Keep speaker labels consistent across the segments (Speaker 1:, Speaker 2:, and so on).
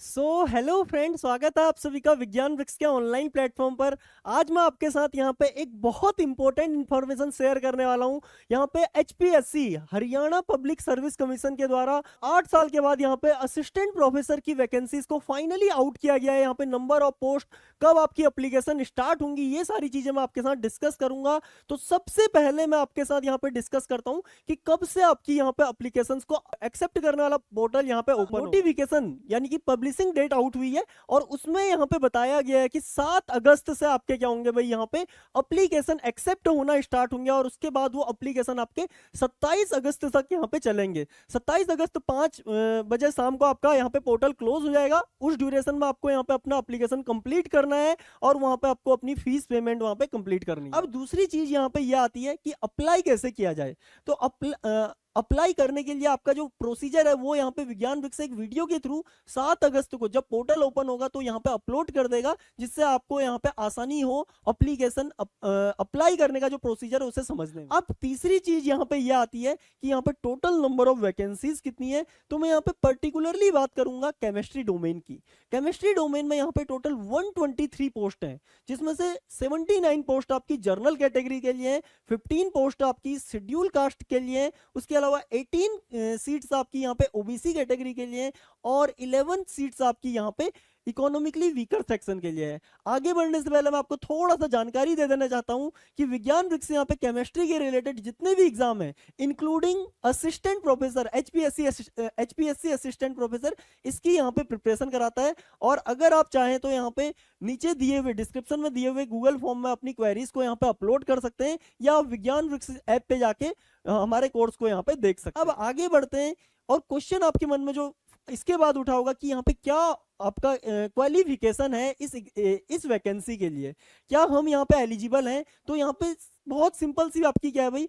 Speaker 1: Hello friend, स्वागत है आप सभी का विज्ञान वृक्ष के ऑनलाइन प्लेटफॉर्म पर। आज मैं आपके साथ यहाँ पे एक बहुत इंपॉर्टेंट इन्फॉर्मेशन शेयर करने वाला हूँ। यहाँ पे HPSC Haryana public service commission के द्वारा 8 साल के बाद यहाँ पे असिस्टेंट प्रोफेसर की वैकेंसीज को फाइनली आउट किया गया है। यहाँ पे नंबर ऑफ पोस्ट, कब आपकी एप्लीकेशन स्टार्ट होंगी, ये सारी चीजें मैं आपके साथ डिस्कस करूंगा। तो सबसे पहले मैं आपके साथ यहाँ पे डिस्कस करता हूँ कि कब से आपकी यहाँ पे एप्लीकेशन को एक्सेप्ट करने वाला पोर्टल यहाँ पे ओपन नोटिफिकेशन यानी कि पब्लिशिंग डेट आउट हुई है और उसमें यहाँ पे बताया गया है कि 7 अगस्त से आपके क्या होंगे भाई, यहाँ पे एप्लीकेशन एक्सेप्ट होना स्टार्ट होंगे और उसके बाद वो एप्लीकेशन आपके 27 अगस्त तक यहाँ पे चलेंगे। 27 अगस्त 5 बजे शाम को आपका यहाँ पे पोर्टल क्लोज हो जाएगा। उस ड्यूरेशन में आपको यहाँ पे अपना एप्लीकेशन कंप्लीट करना है और वहां पे आपको अपनी फीस पेमेंट वहां पे कंप्लीट करनी है। अब दूसरी चीज यहाँ पे यह आती है कि अप्लाई कैसे किया जाए। तो अप्लाई करने के लिए आपका जो प्रोसीजर है वो यहाँ पे विज्ञान वृक्ष एक वीडियो के थ्रू 7 अगस्त को जब पोर्टल ओपन होगा तो यहाँ पे अपलोड कर देगा, जिससे आपको यहाँ पे आसानी हो एप्लीकेशन अप्लाई करने का जो प्रोसीजर है उसे समझने में। अब तीसरी चीज यहाँ पे यह आती है कि यहाँ पे टोटल नंबर ऑफ वैकेंसीज कितनी है। तो मैं यहाँ पे पर्टिकुलरली बात करूंगा केमिस्ट्री डोमेन की। केमिस्ट्री डोमेन में यहाँ पे टोटल 123 पोस्ट है, जिसमें से 79 पोस्ट आपकी जर्नल कैटेगरी के लिए है, 15 पोस्ट आपकी शेड्यूल कास्ट के लिए है, उसके अलावा 18 सीट्स आपकी यहाँ पे ओबीसी कैटेगरी के लिए और 11 सीट्स आपकी यहाँ पे इकोनॉमिकली वीकर सेक्शन के लिए है। आगे बढ़ने से पहले मैं आपको थोड़ा सा जानकारी दे देना चाहता हूं कि विज्ञान वृक्ष यहाँ पे केमिस्ट्री के रिलेटेड जितने भी एग्जाम है including assistant professor HPSC assistant professor, इसकी यहाँ पे प्रिपरेशन कराता है। और अगर आप चाहें तो यहाँ पे नीचे दिए हुए डिस्क्रिप्शन में दिए हुए गूगल फॉर्म में अपनी क्वेरीज को यहाँ पे अपलोड कर सकते हैं या विज्ञान वृक्ष ऐप पे जाके हमारे कोर्स को यहाँ पे देख सकते हैं। अब आगे बढ़ते हैं और क्वेश्चन आपके मन में जो इसके बाद उठा होगा कि यहाँ पे क्या आपका क्वालिफिकेशन है इस वैकेंसी के लिए, क्या हम यहाँ पे एलिजिबल हैं। तो यहाँ पे बहुत सिंपल सी आपकी क्या है भाई,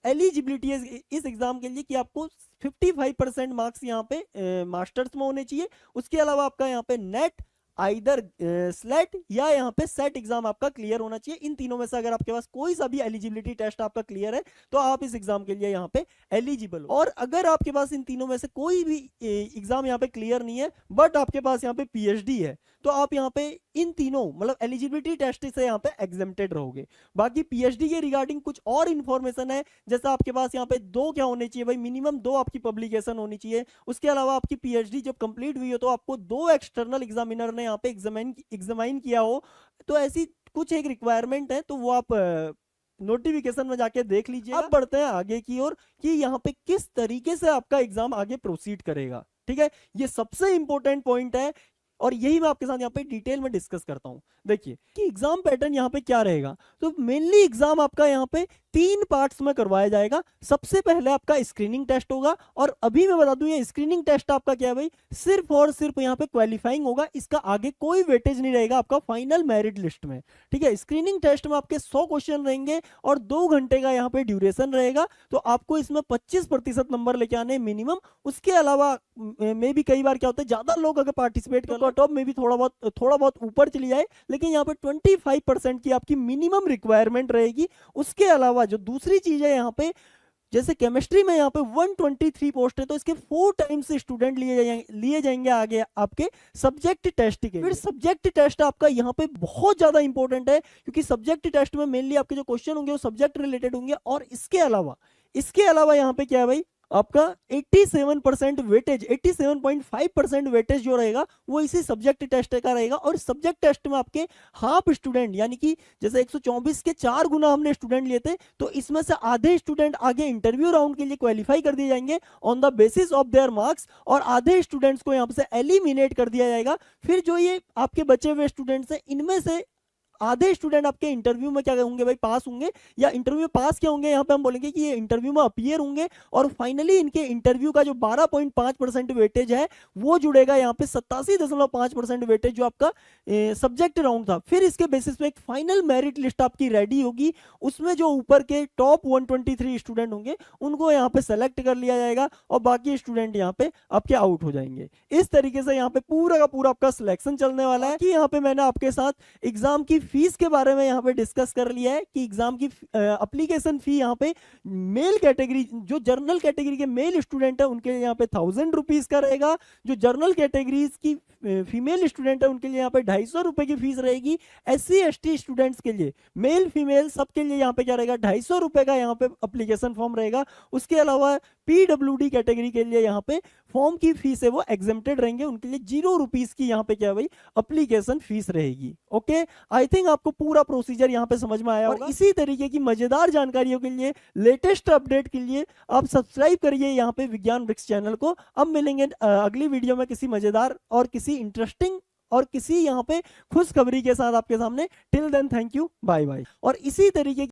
Speaker 1: एलिजिबिलिटी है इस एग्जाम के लिए कि आपको 55% मार्क्स यहाँ पे मास्टर्स में होने चाहिए। उसके अलावा आपका यहाँ पे नेट आइदर स्लेट या यहाँ पे सेट एग्जाम आपका क्लियर होना चाहिए। इन तीनों में से अगर आपके पास कोई सा भी एलिजिबिलिटी टेस्ट आपका क्लियर है तो आप इस एग्जाम के लिए यहाँ पे एलिजिबल हो। और अगर आपके पास इन तीनों में से कोई भी एग्जाम यहाँ पे क्लियर नहीं है बट आपके पास यहाँ पे पीएचडी है तो आप यहाँ पे इन तीनों मतलब एलिजिबिलिटी टेस्ट से यहाँ पे एग्जेम्प्टेड रहोगे। बाकी पीएचडी के रिगार्डिंग कुछ और इन्फॉर्मेशन है, जैसे आपके पास यहाँ पे 2 क्या होने चाहिए भाई, मिनिमम 2 आपकी पब्लिकेशन होनी चाहिए। उसके अलावा आपकी पीएचडी जब कंप्लीट हुई हो तो आपको 2 एक्सटर्नल एग्जामिनर ने यहाँ पे एग्जामाइन किया हो। तो ऐसी कुछ एक रिक्वायरमेंट है, तो वो आप नोटिफिकेशन में जाके देख लीजिए। अब बढ़ते हैं आगे की ओर कि यहाँ पे किस तरीके से आपका एग्जाम आगे प्रोसीड करेगा। ठीक है, ये सबसे इंपॉर्टेंट पॉइंट है और यही मैं आपके साथ यहाँ पे डिटेल में डिस्कस करता हूँ। देखिए कि एग्जाम पैटर्न यहाँ पे क्या रहेगा। तो मेनली एग्जाम आपका यहाँ पे 3 पार्ट्स में करवाया जाएगा। सबसे पहले आपका स्क्रीनिंग टेस्ट होगा और अभी मैं बता दूं ये स्क्रीनिंग टेस्ट आपका क्या है भाई, सिर्फ और सिर्फ यहाँ पे क्वालिफाइंग होगा, इसका आगे कोई वेटेज नहीं रहेगा आपका फाइनल मेरिट लिस्ट में। ठीक है, स्क्रीनिंग टेस्ट में आपके 100 क्वेश्चन रहेंगे और 2 घंटे का यहाँ पे ड्यूरेशन रहेगा। तो आपको इसमें 25% नंबर लेके आने मिनिमम। उसके अलावा में भी कई बार क्या होता है, ज्यादा लोग अगर पार्टिसिपेट कर कट ऑफ में भी थोड़ा बहुत ऊपर चली जाए, लेकिन यहाँ पे 25% की आपकी मिनिमम रिक्वायरमेंट रहेगी। उसके अलावा जो दूसरी चीज है यहाँ पे, जैसे केमिस्ट्री में यहाँ पे 123 पोस्ट है तो इसके 4 टाइम्स स्टूडेंट लिए जाएंगे आगे आपके सब्जेक्ट टेस्ट के। फिर सब्जेक्ट टेस्ट आपका यहाँ पे बहुत ज्यादा इंपॉर्टेंट है क्योंकि सब्जेक्ट टेस्ट में मेनली आपके जो क्वेश्चन होंगे वो सब्जेक्ट रिलेटेड होंगे। और इसके अलावा यहाँ पे क्या है भाई, आपका 87% वेटेज 87.5% वेटेज जो रहेगा वो इसी सब्जेक्ट टेस्ट का रहेगा। और सब्जेक्ट टेस्ट में आपके हाफ स्टूडेंट यानी कि जैसे 124 के 4 गुना हमने स्टूडेंट लिए थे तो इसमें से आधे स्टूडेंट आगे इंटरव्यू राउंड के लिए क्वालिफाई कर दिए जाएंगे on the basis of their marks और आधे स्टूडेंट्स को यहाँ से एलिमिनेट कर दिया जाएगा। फिर जो ये आपके बचे हुए स्टूडेंट्स हैं इनमें से आधे स्टूडेंट आपके इंटरव्यू में क्या होंगे भाई, पास होंगे। या इंटरव्यू में पास क्या होंगे, यहाँ पे हम बोलेंगे कि ये इंटरव्यू में अपीयर होंगे और फाइनली इनके इंटरव्यू का जो 12.5% वेटेज है वो जुड़ेगा यहाँ पे 87.5% वेटेज जो आपका सब्जेक्ट राउंड था। फिर इसके बेसिस पे एक फाइनल मेरिट लिस्ट आपकी रेडी होगी, उसमें जो ऊपर के टॉप 123 स्टूडेंट होंगे उनको यहाँ पे सेलेक्ट कर लिया जाएगा और बाकी स्टूडेंट यहाँ पे आपके आउट हो जाएंगे। इस तरीके से यहाँ पे पूरा का पूरा आपका सिलेक्शन चलने वाला है कि यहाँ पे मैंने आपके साथ एग्जाम की फीस के बारे में यहाँ पे डिस्कस कर लिया है कि एग्जाम की एप्लीकेशन फी यहाँ पे मेल कैटेगरी, जो जर्नल कैटेगरी के मेल स्टूडेंट है उनके लिए यहाँ पे 1000 रुपीज का रहेगा। जो जर्नल कैटेगरीज की फीमेल स्टूडेंट है उनके लिए यहाँ पे 250 रुपए की फीस रहेगी। SC ST स्टूडेंट्स के लिए मेल फीमेल सबके लिए यहाँ पे क्या रहेगा, 250 रुपए का यहाँ पे अप्लीकेशन फॉर्म रहेगा। उसके अलावा PWD कैटेगरी के लिए यहाँ पे फॉर्म की फीस है वो एग्जेम्प्टेड रहेंगे, उनके लिए 0 रुपीज की यहाँ पे क्या भाई अप्लीकेशन फीस रहेगी। ओके, आई थिंक आपको पूरा प्रोसीजर यहाँ पे समझ में आया होगा। और इसी तरीके की मजेदार जानकारियों के लिए, लेटेस्ट अपडेट के लिए आप सब्सक्राइब करिए यहाँ पे विज्ञान वृक्ष चैनल को। अब मिलेंगे अगली वीडियो में किसी मजेदार और किसी इंटरेस्टिंग और किसी यहाँ पे खुशखबरी के साथ आपके सामने। Till then thank you, bye bye. और इसी तरीके